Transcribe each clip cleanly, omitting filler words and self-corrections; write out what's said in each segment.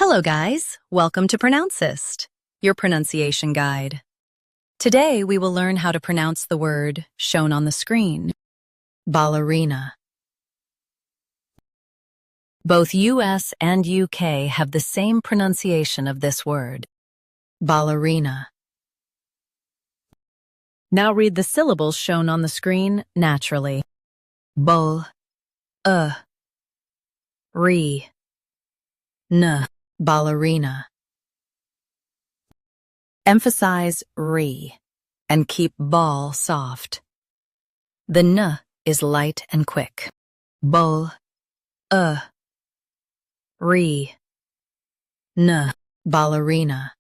Hello guys, welcome to Pronouncist, your pronunciation guide. Today we will learn how to pronounce the word shown on the screen, ballerina. Both US and UK have the same pronunciation of this word, ballerina. Now read the syllables shown on the screen naturally. Bull, re, n, ballerina. Emphasize re and keep ball soft. The n is light and quick. Bull, re, n, ballerina.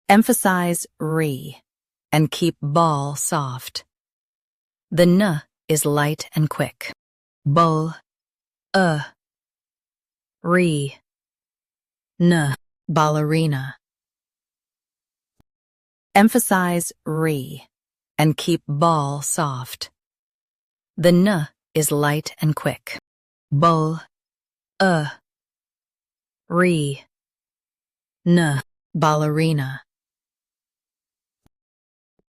Emphasize re and keep ball soft. The n is light and quick. Bull, re, n, ballerina. Emphasize re and keep ball soft. The n is light and quick. Bull, re, n, ballerina.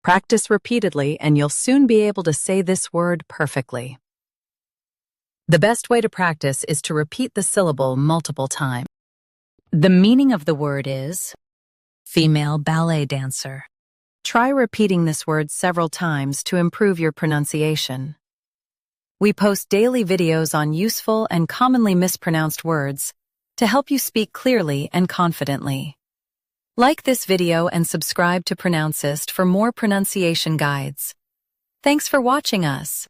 Practice repeatedly and you'll soon be able to say this word perfectly. The best way to practice is to repeat the syllable multiple times. The meaning of the word is female ballet dancer. Try repeating this word several times to improve your pronunciation. We post daily videos on useful and commonly mispronounced words to help you speak clearly and confidently. Like this video and subscribe to Pronouncist for more pronunciation guides. Thanks for watching us.